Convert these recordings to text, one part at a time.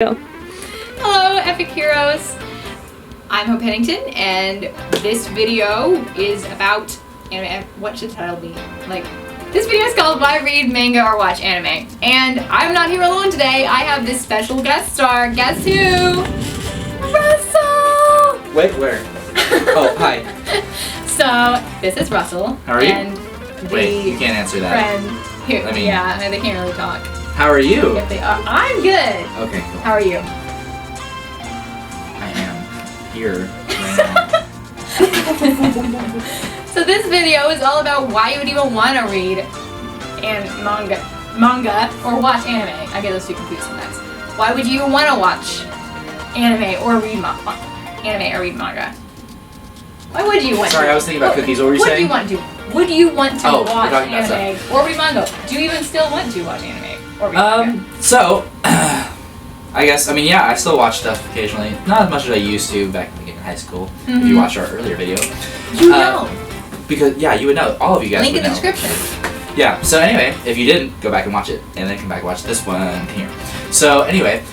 Go. Hello, Epic Heroes! I'm Hope Pennington, and this video is about anime. What should the title be? This video is called Why Read Manga or Watch Anime. And I'm not here alone today. I have this special guest star. Guess who? Russell! Wait, where? Oh, hi. So, this is Russell. How are you? And Wait, you can't answer that. Friend who, yeah, they can't really talk. How are you? If they are. I'm good. Okay, cool. How are you? I am here right now. So this video is all about why you would even want to read manga or watch anime. I get those two confused sometimes. Why would you even want to watch anime or read manga? Why would you want to? Sorry, I was thinking about cookies. What were you saying? Would you want to watch talking about anime or read manga? Do you even still want to watch anime or read manga? So, I guess, yeah, I still watch stuff occasionally. Not as much as I used to back in high school. Mm-hmm. If you watched our earlier video. You know. Because, yeah, you would know. All of you guys Link would in the know. description. Yeah, so anyway, if you didn't, go back and watch it. And then come back and watch this one here. So, anyway,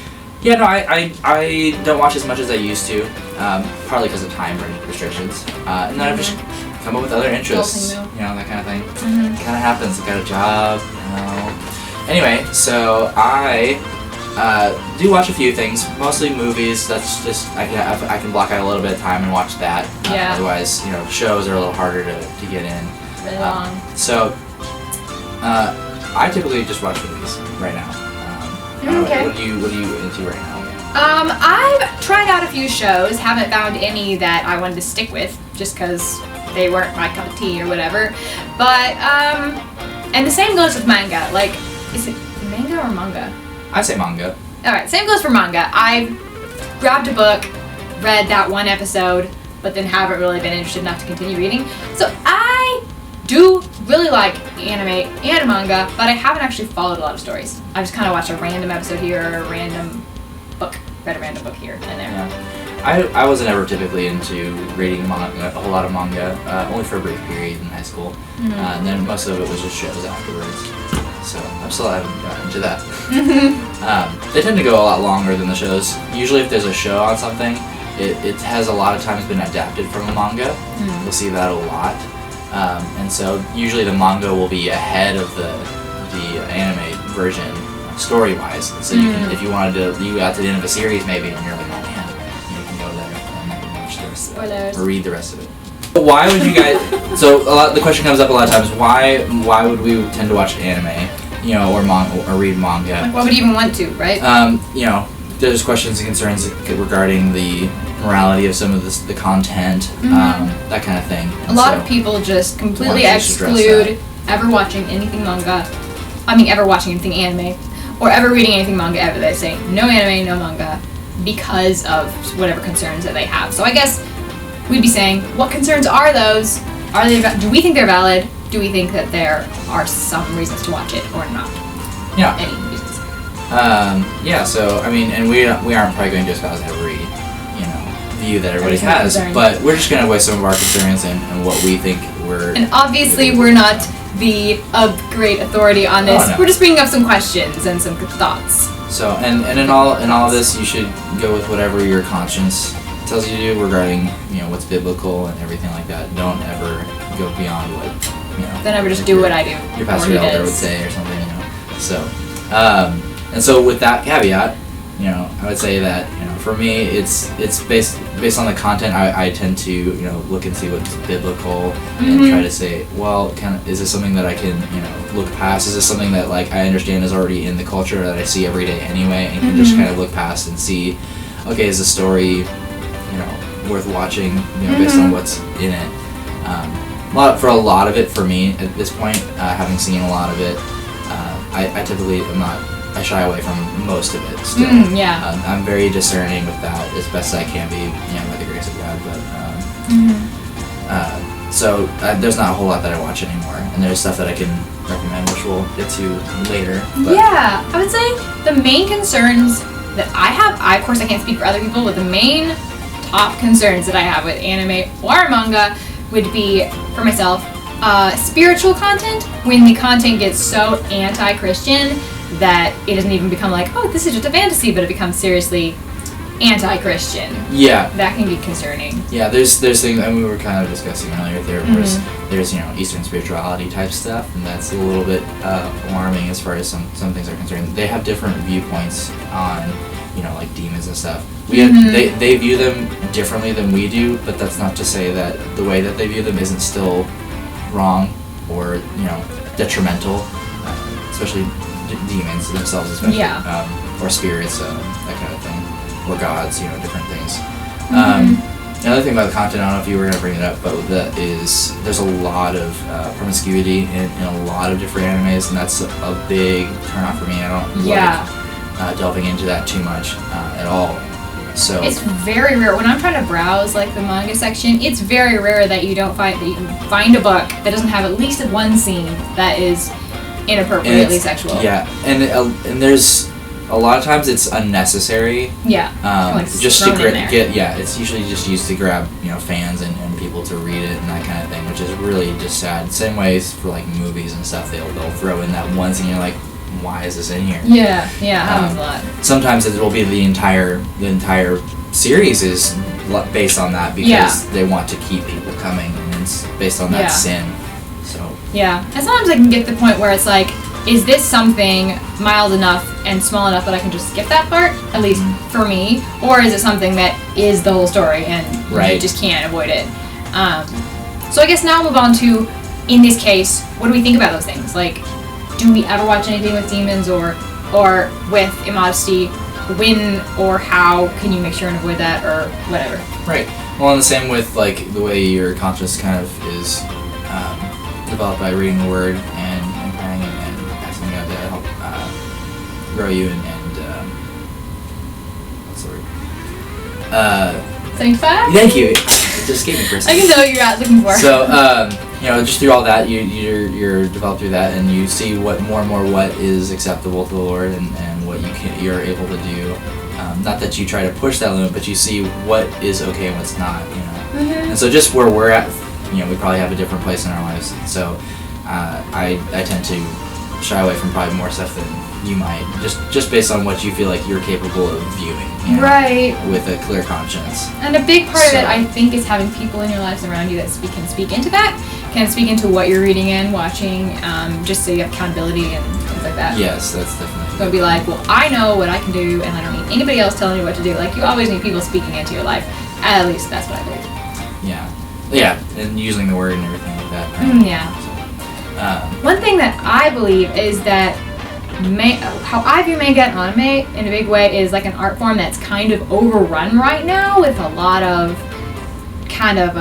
yeah, no, I don't watch as much as I used to. Partly because of time restrictions. And then I've just come up with other interests. That kind of thing. Mm-hmm. It kind of happens. I got a job, Anyway, so I do watch a few things, mostly movies. That's just I can block out a little bit of time and watch that. Yeah. Otherwise, shows are a little harder to get in. Really long. So I typically just watch movies right now. Okay. What are you into right now? I've tried out a few shows. Haven't found any that I wanted to stick with, just because they weren't my cup of tea or whatever. But and the same goes with manga. Is it manga or manga? I say manga. Alright, same goes for manga. I grabbed a book, read that one episode, but then haven't really been interested enough to continue reading. So I do really like anime and manga, but I haven't actually followed a lot of stories. I just kind of watched a random episode here or a random book, read a random book here and there. Yeah. I wasn't ever typically into reading manga, a whole lot of manga, only for a brief period in high school. Mm-hmm. And then most of it was just shows afterwards. So I still haven't gotten into that. They tend to go a lot longer than the shows. Usually if there's a show on something, it has a lot of times been adapted from a manga. Mm-hmm. We'll see that a lot. And so usually the manga will be ahead of the anime version story-wise. So you can, if you wanted to, you got to the end of a series maybe and you're like, oh man, you can go there and then watch the rest of it. Or read the rest of it. Why would you guys? So the question comes up a lot of times. Why would we tend to watch anime, or read manga? Why would you even want to, right? There's questions and concerns regarding the morality of some of the content, that kind of thing. A lot of people just completely exclude ever watching anything manga. Ever watching anything anime, or ever reading anything manga ever. They say no anime, no manga, because of whatever concerns that they have. So I guess we'd be saying, what concerns are those? Do we think they're valid? Do we think that there are some reasons to watch it or not? Yeah. Any reasons? So and we aren't probably going to espouse every view that everybody has, but we're just going to voice some of our concerns and what we think we're. And obviously, we're not the great authority on this. Oh, no. We're just bringing up some questions and some thoughts. So and in all of this, you should go with whatever your conscience tells you to do regarding what's biblical and everything like that. Don't ever go beyond what Don't ever just do what I do. Your pastor elder would say or something. So and so with that caveat, I would say that for me it's based on the content. I tend to look and see what's biblical and try to say, well, is this something that I can look past? Is this something that I understand is already in the culture that I see every day anyway, and can just kind of look past and see, okay, is the story worth watching based on what's in it. For a lot of it, for me at this point, having seen a lot of it, I typically I shy away from most of it still. I'm very discerning with that as best I can be, by the grace of God. But so there's not a whole lot that I watch anymore, and there's stuff that I can recommend, which we'll get to later. But yeah, I would say the main concerns that I have, of course I can't speak for other people, but the main top concerns that I have with anime or manga would be, for myself, spiritual content. When the content gets so anti-Christian that it doesn't even become like, oh, this is just a fantasy, but it becomes seriously anti-Christian. Yeah. That can be concerning. Yeah, there's things, and we were kind of discussing earlier, there's Eastern spirituality type stuff, and that's a little bit alarming as far as some things are concerned. They have different viewpoints on, like demons and stuff. They view them differently than we do, but that's not to say that the way that they view them isn't still wrong or, detrimental, especially demons themselves, especially, or spirits, that kind of thing. Or gods, different things. Another thing about the content, I don't know if you were going to bring it up, but there's a lot of promiscuity in a lot of different animes, and that's a big turn-off for me. I don't like delving into that too much at all. So it's very rare when I'm trying to browse like the manga section. It's very rare that you can find a book that doesn't have at least one scene that is inappropriately sexual. Yeah, and there's. A lot of times it's unnecessary. Yeah. Just to it's usually just used to grab, fans and people to read it and that kind of thing, which is really just sad. Same ways for like movies and stuff, they'll throw in that one scene, you're like, why is this in here? Yeah, happens a lot. Sometimes it will be the entire series is based on that because they want to keep people coming, and it's based on that sin. So. Yeah, and sometimes I can get to the point where it's like, is this something mild enough and small enough that I can just skip that part, at least for me, or is it something that is the whole story and you just can't avoid it? So I guess now we'll move on to, in this case, what do we think about those things? Like, do we ever watch anything with demons or with immodesty? When or how can you make sure and avoid that, or whatever? Right. Well, and the same with like the way your conscience kind of is developed by reading the word and praying and asking God to help grow you and what's the word? Sanctify? Thank you. It just escaped me for a second. I can know what you're looking for. So just through all that, you're developed through that, and you see what more and more what is acceptable to the Lord and what you're able to do. Not that you try to push that limit, but you see what is okay and what's not. And so just where we're at, we probably have a different place in our lives. So I tend to shy away from probably more stuff than you might, just based on what you feel like you're capable of viewing. Right. With a clear conscience. And a big part of it, I think, is having people in your lives around you that can speak into that, can speak into what you're reading and watching, just so you have accountability and things like that. Yes, that's definitely. So be like, well, I know what I can do, and I don't need anybody else telling me what to do. Like, you always need people speaking into your life. At least that's what I believe. Yeah, and using the word and everything like that. Right? One thing that I believe is that how I view manga and anime in a big way is like an art form that's kind of overrun right now with a lot of kind of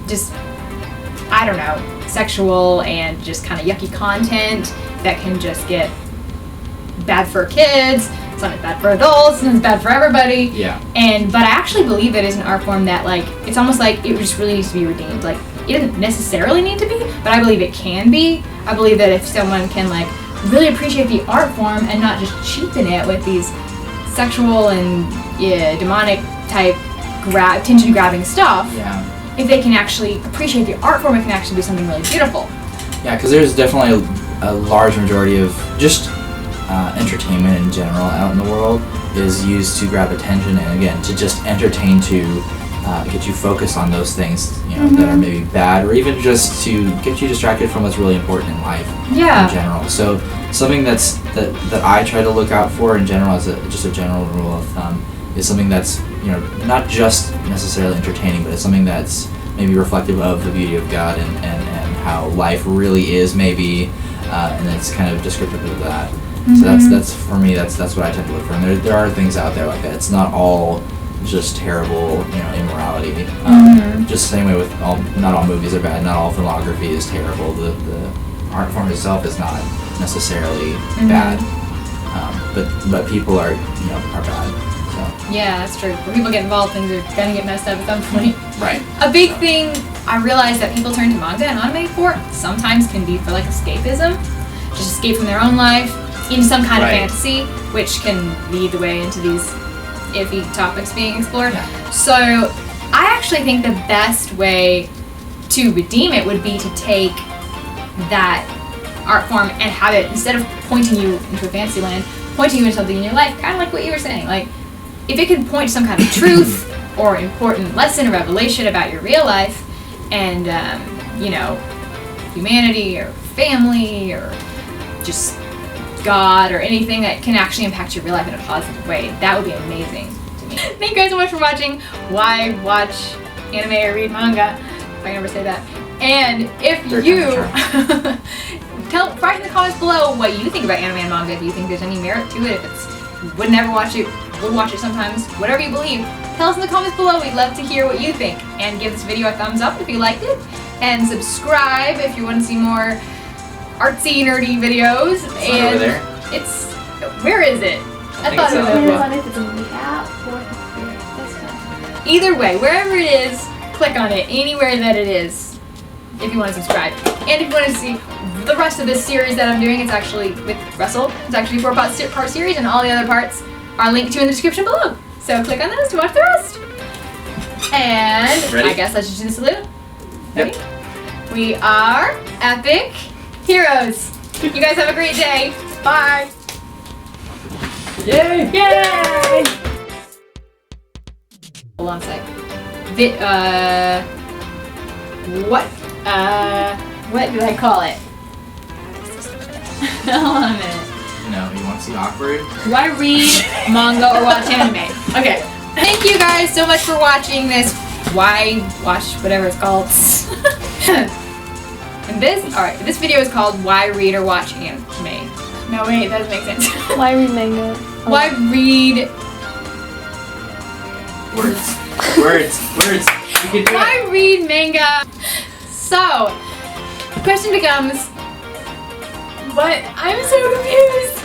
just, I don't know, sexual and just kind of yucky content that can just get bad for kids. It's not bad for adults, and it's bad for everybody. Yeah. But I actually believe it is an art form that, like, it's almost like it just really needs to be redeemed. Like, it doesn't necessarily need to be, but I believe it can be. I believe that if someone can, like, really appreciate the art form and not just cheapen it with these sexual and demonic type attention grabbing stuff. Yeah. If they can actually appreciate the art form, it can actually be something really beautiful. Yeah, because there's definitely a large majority of just entertainment in general out in the world is used to grab attention and, again, to just entertain, to get you focused on those things that are maybe bad, or even just to get you distracted from what's really important in life in general. So something that I try to look out for in general, as just a general rule of thumb, is something that's not just necessarily entertaining, but it's something that's maybe reflective of the beauty of God and how life really is, maybe, and it's kind of descriptive of that. So that's for me. That's what I tend to look for. And there are things out there like that. It's not all just terrible, immorality. Just the same way with not all movies are bad. Not all filmography is terrible. The art form itself is not necessarily bad. But people are bad. So. Yeah, that's true. When people get involved, things are gonna get messed up at some point. Right. A big thing I realize that people turn to manga and anime for sometimes can be for like escapism, just escape from their own life into some kind of fantasy, which can lead the way into these iffy topics being explored. Yeah. So I actually think the best way to redeem it would be to take that art form and have it, instead of pointing you into a fantasy land, pointing you into something in your life, kind of like what you were saying. Like, if it can point to some kind of truth or important lesson or revelation about your real life and, you know, humanity or family or just God or anything that can actually impact your real life in a positive way, that would be amazing to me. Thank you guys so much for watching Why Watch Anime or Read Manga, if I can ever say that. And if you write in the comments below what you think about anime and manga. Do you think there's any merit to it? If it's, you would never watch it, would watch it sometimes, whatever you believe, tell us in the comments below. We'd love to hear what you think. And give this video a thumbs up if you liked it. And subscribe if you want to see more artsy, nerdy videos. It's and over there. It's, where is it? I thought it was Depends on if it's on the app or if it's Either way, wherever it is, click on it, anywhere that it is, if you want to subscribe. And if you want to see the rest of this series that I'm doing, it's actually with Russell. It's actually a 4-part series, and all the other parts are linked to in the description below. So click on those to watch the rest. And Ready? I guess I should do the salute. Yep. Ready? We are epic heroes. You guys have a great day. Bye. Yay! Yay! Hold on a sec. What do I call it? Hold on a minute. No, you want to see awkward? Do I read manga or watch anime? Okay. Thank you guys so much for watching this. Why watch whatever it's called? And this video is called Why Read or Watch Anime. No, wait, that doesn't make sense. Why read manga? Why read? Words. You can do Why it. read manga? So, the question becomes, what? I'm so confused.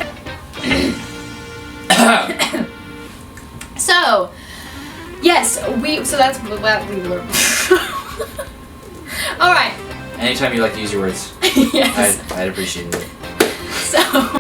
So, yes, so that's what we were. Alright. Anytime you like to use your words, Yes. I'd appreciate it. So.